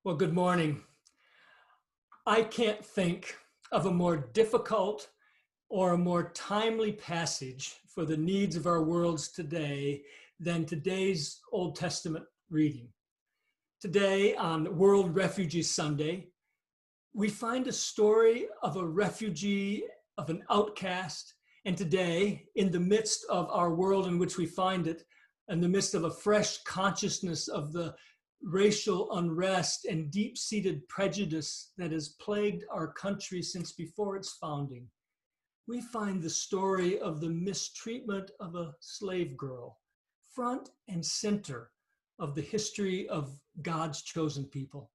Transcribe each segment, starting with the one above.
Well, good morning. I can't think of a more difficult or a more timely passage for the needs of our worlds today than today's Old Testament reading. Today, on World Refugee Sunday, we find a story of a refugee, of an outcast, and today, in the midst of our world in which we find it, in the midst of a fresh consciousness of the racial unrest and deep-seated prejudice that has plagued our country since before its founding, we find the story of the mistreatment of a slave girl, front and center of the history of God's chosen people.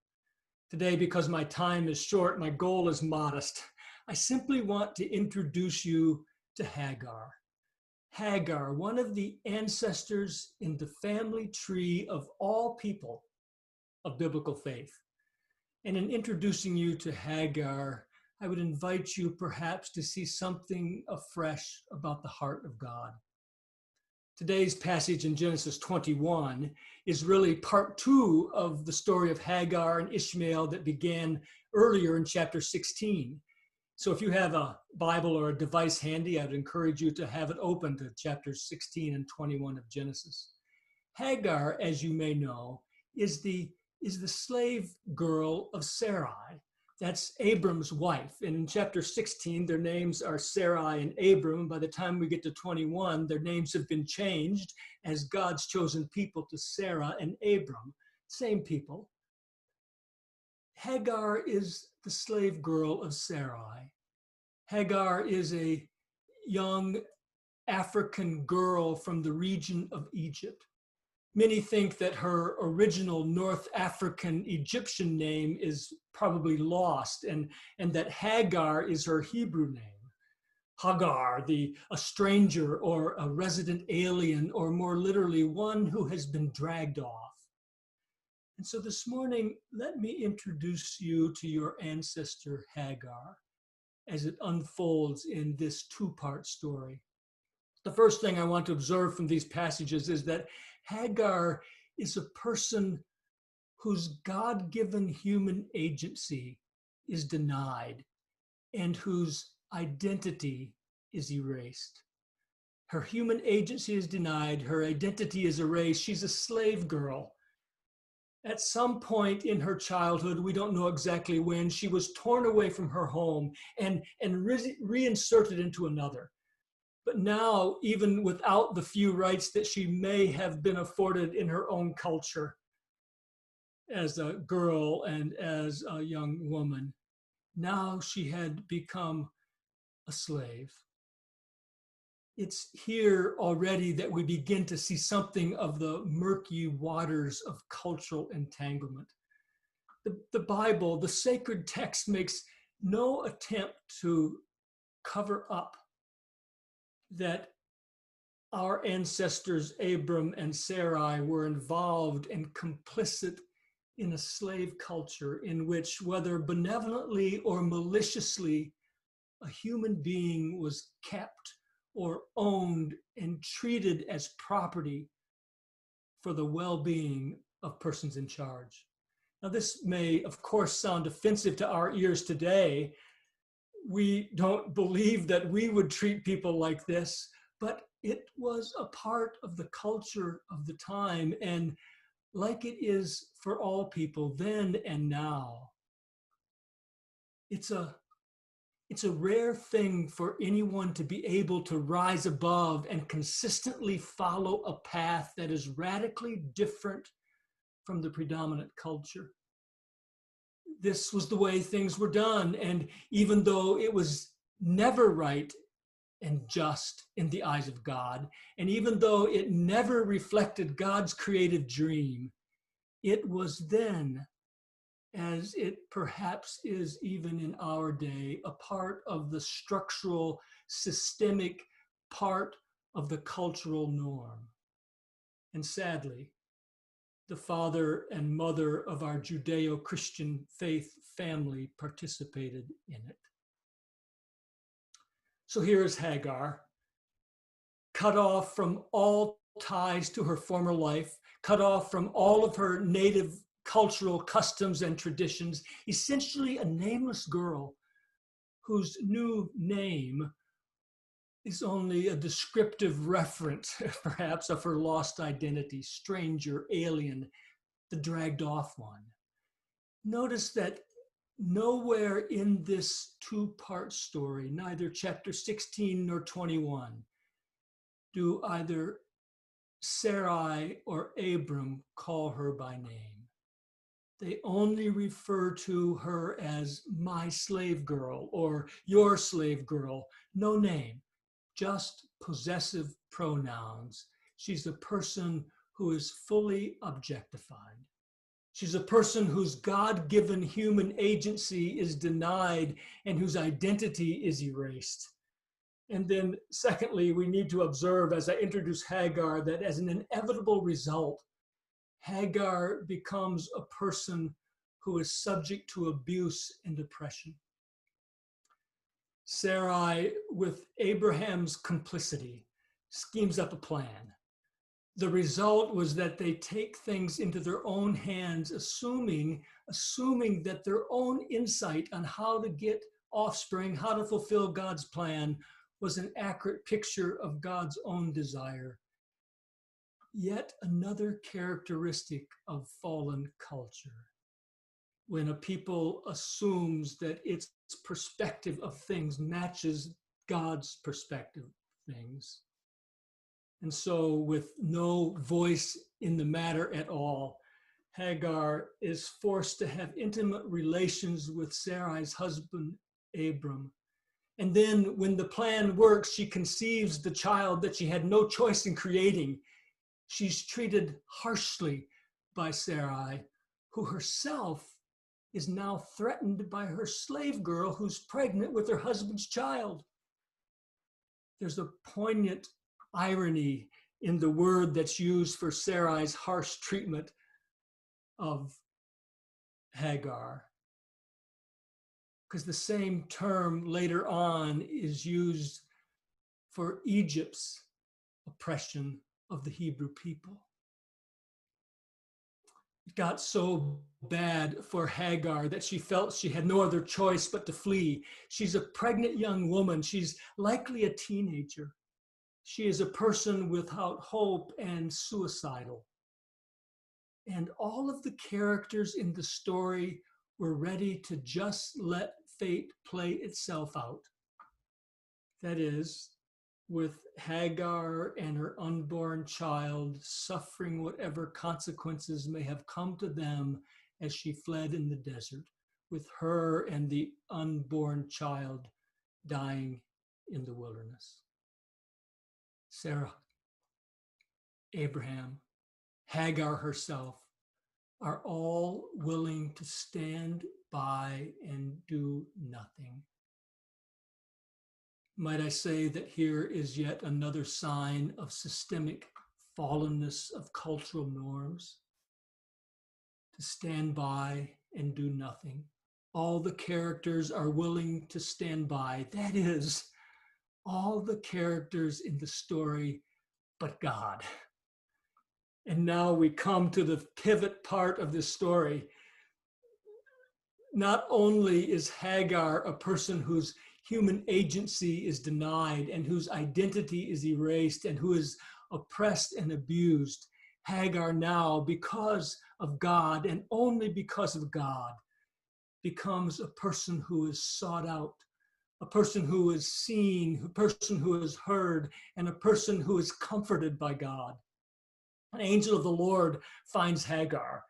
Today, because my time is short, my goal is modest, I simply want to introduce you to Hagar. Hagar, one of the ancestors in the family tree of all people of biblical faith. And in introducing you to Hagar, I would invite you perhaps to see something afresh about the heart of God. Today's passage in Genesis 21 is really part 2 of the story of Hagar and Ishmael that began earlier in chapter 16. So if you have a Bible or a device handy, I'd encourage you to have it open to chapters 16 and 21 of Genesis. Hagar, as you may know, is the slave girl of Sarai. That's Abram's wife. And in chapter 16, their names are Sarai and Abram. By the time we get to 21, their names have been changed as God's chosen people to Sarah and Abram, same people. Hagar is the slave girl of Sarai. Hagar is a young African girl from the region of Egypt. Many think that her original North African Egyptian name is probably lost and that Hagar is her Hebrew name. Hagar, a stranger or a resident alien, or more literally, one who has been dragged off. And so this morning, let me introduce you to your ancestor Hagar as it unfolds in this two-part story. The first thing I want to observe from these passages is that Hagar is a person whose God-given human agency is denied and whose identity is erased. Her human agency is denied, her identity is erased. She's a slave girl. At some point in her childhood, we don't know exactly when, she was torn away from her home and reinserted into another. But now, even without the few rights that she may have been afforded in her own culture as a girl and as a young woman, now she had become a slave. It's here already that we begin to see something of the murky waters of cultural entanglement. The Bible, the sacred text, makes no attempt to cover up that our ancestors, Abram and Sarai, were involved and complicit in a slave culture in which, whether benevolently or maliciously, a human being was kept or owned and treated as property for the well-being of persons in charge. Now, this may, of course, sound offensive to our ears today. We don't believe that we would treat people like this, but it was a part of the culture of the time, and like it is for all people then and now, it's a rare thing for anyone to be able to rise above and consistently follow a path that is radically different from the predominant culture. This was the way things were done, and even though it was never right and just in the eyes of God, and even though it never reflected God's creative dream, it was then, as it perhaps is even in our day, a part of the structural, systemic part of the cultural norm. And sadly, the father and mother of our Judeo-Christian faith family participated in it. So here is Hagar, cut off from all ties to her former life, cut off from all of her native cultural customs and traditions, essentially a nameless girl whose new name is only a descriptive reference, perhaps, of her lost identity, stranger, alien, the dragged off one. Notice that nowhere in this two-part story, neither chapter 16 nor 21, do either Sarai or Abram call her by name. They only refer to her as my slave girl or your slave girl, no name, just possessive pronouns. She's a person who is fully objectified. She's a person whose God-given human agency is denied and whose identity is erased. And then secondly, we need to observe, as I introduce Hagar, that as an inevitable result, Hagar becomes a person who is subject to abuse and oppression. Sarai, with Abraham's complicity, schemes up a plan. The result was that they take things into their own hands, assuming that their own insight on how to get offspring, how to fulfill God's plan, was an accurate picture of God's own desire. Yet another characteristic of fallen culture, when a people assumes that its perspective of things matches God's perspective of things. And so, with no voice in the matter at all, Hagar is forced to have intimate relations with Sarai's husband, Abram. And then when the plan works, she conceives the child that she had no choice in creating. She's treated harshly by Sarai, who herself is now threatened by her slave girl who's pregnant with her husband's child. There's a poignant irony in the word that's used for Sarai's harsh treatment of Hagar, because the same term later on is used for Egypt's oppression of the Hebrew people. It got so bad for Hagar that she felt she had no other choice but to flee. She's a pregnant young woman. She's likely a teenager. She is a person without hope and suicidal. And all of the characters in the story were ready to just let fate play itself out. That is, with Hagar and her unborn child suffering whatever consequences may have come to them as she fled in the desert, with her and the unborn child dying in the wilderness. Sarah, Abraham, Hagar herself are all willing to stand by and do nothing. Might I say that here is yet another sign of systemic fallenness of cultural norms? To stand by and do nothing. All the characters are willing to stand by. That is, all the characters in the story but God. And now we come to the pivot part of this story. Not only is Hagar a person whose human agency is denied and whose identity is erased and who is oppressed and abused, Hagar now, because of God and only because of God, becomes a person who is sought out, a person who is seen, a person who is heard, and a person who is comforted by God. An angel of the Lord finds Hagar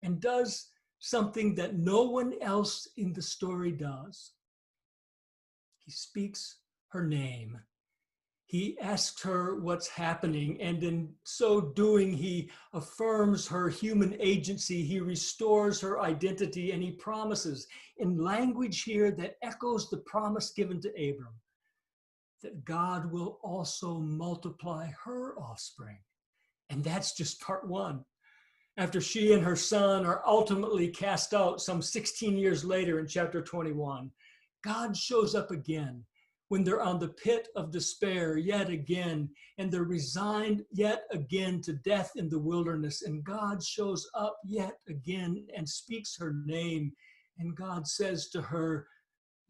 and does something that no one else in the story does. He speaks her name. He asks her what's happening, and in so doing, he affirms her human agency. He restores her identity, and he promises in language here that echoes the promise given to Abram, that God will also multiply her offspring. And that's just part one. After she and her son are ultimately cast out some 16 years later in chapter 21, God shows up again when they're on the pit of despair yet again, and they're resigned yet again to death in the wilderness, and God shows up yet again and speaks her name, and God says to her,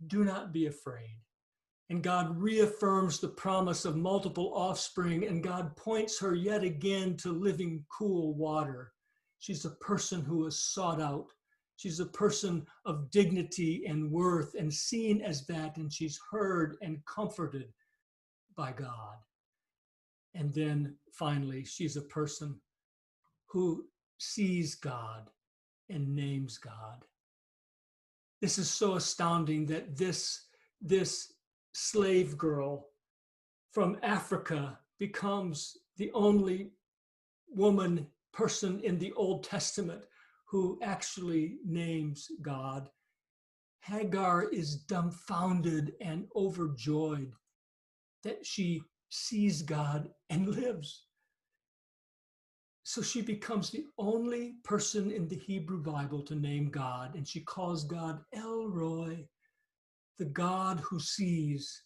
"Do not be afraid." And God reaffirms the promise of multiple offspring, and God points her yet again to living, cool water. She's a person who is sought out. She's a person of dignity and worth and seen as that, and she's heard and comforted by God. And then finally, she's a person who sees God and names God. This is so astounding that this slave girl from Africa becomes the only person in the Old Testament who actually names God. Hagar is dumbfounded and overjoyed that she sees God and lives. So she becomes the only person in the Hebrew Bible to name God, and she calls God El Roi, the God who sees.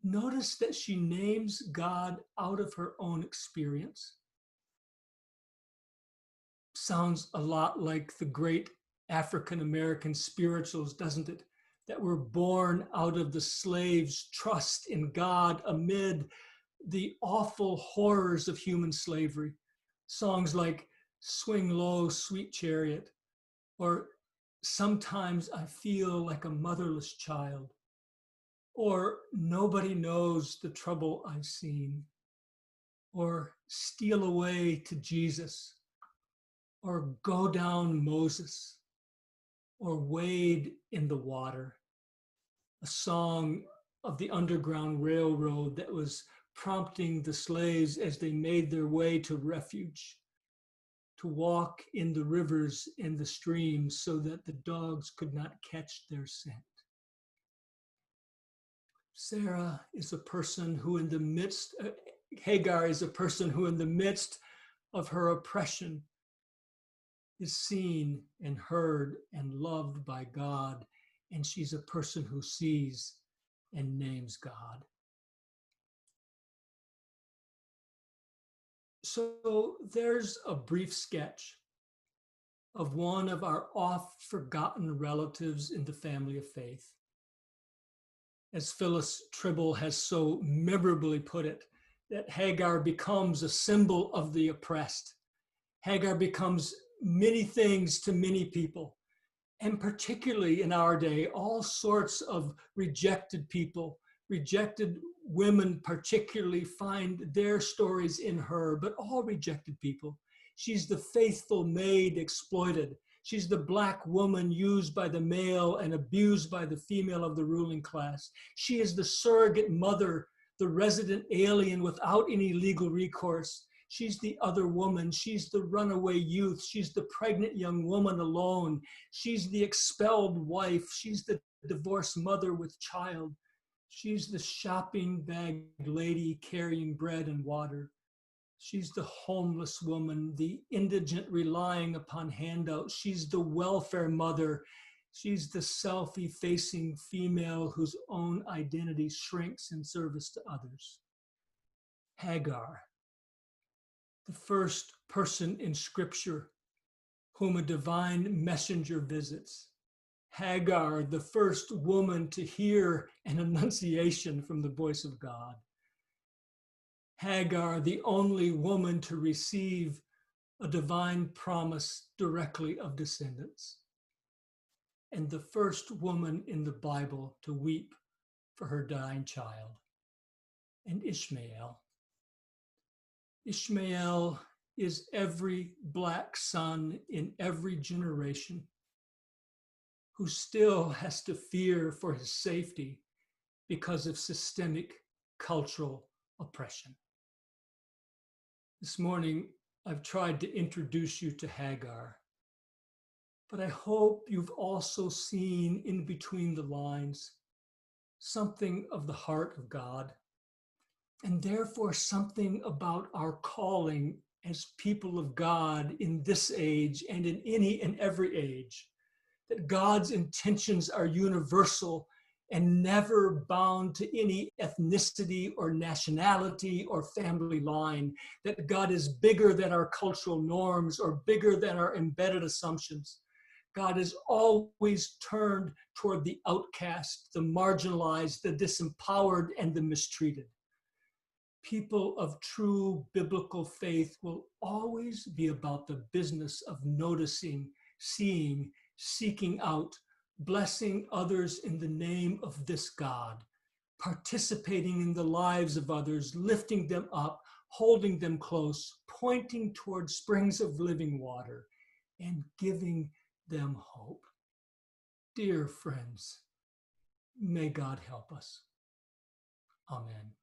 Notice that she names God out of her own experience. Sounds a lot like the great African-American spirituals, doesn't it? That were born out of the slaves' trust in God amid the awful horrors of human slavery. Songs like "Swing Low, Sweet Chariot," or "Sometimes I Feel Like a Motherless Child," or "Nobody Knows the Trouble I've Seen," or "Steal Away to Jesus," or "Go Down Moses," or "Wade in the Water," a song of the Underground Railroad that was prompting the slaves as they made their way to refuge, to walk in the rivers and the streams so that the dogs could not catch their scent. Sarah is a person who Hagar is a person who in the midst of her oppression is seen and heard and loved by God, and she's a person who sees and names God. So there's a brief sketch of one of our oft-forgotten relatives in the family of faith. As Phyllis Tribble has so memorably put it, that Hagar becomes a symbol of the oppressed. Hagar becomes many things to many people, and particularly in our day, all sorts of rejected people, rejected women particularly find their stories in her, but all rejected people. She's the faithful maid exploited. She's the Black woman used by the male and abused by the female of the ruling class. She is the surrogate mother, the resident alien without any legal recourse. She's the other woman. She's the runaway youth. She's the pregnant young woman alone. She's the expelled wife. She's the divorced mother with child. She's the shopping bag lady carrying bread and water. She's the homeless woman, the indigent relying upon handouts. She's the welfare mother. She's the self-effacing female whose own identity shrinks in service to others. Hagar, the first person in Scripture whom a divine messenger visits. Hagar, the first woman to hear an annunciation from the voice of God. Hagar, the only woman to receive a divine promise directly of descendants. And the first woman in the Bible to weep for her dying child. And Ishmael. Ishmael is every Black son in every generation who still has to fear for his safety because of systemic cultural oppression. This morning, I've tried to introduce you to Hagar, but I hope you've also seen in between the lines something of the heart of God, and therefore something about our calling as people of God in this age and in any and every age, that God's intentions are universal and never bound to any ethnicity or nationality or family line, that God is bigger than our cultural norms or bigger than our embedded assumptions. God is always turned toward the outcast, the marginalized, the disempowered, and the mistreated. People of true biblical faith will always be about the business of noticing, seeing, seeking out, blessing others in the name of this God, participating in the lives of others, lifting them up, holding them close, pointing toward springs of living water, and giving them hope. Dear friends, may God help us. Amen.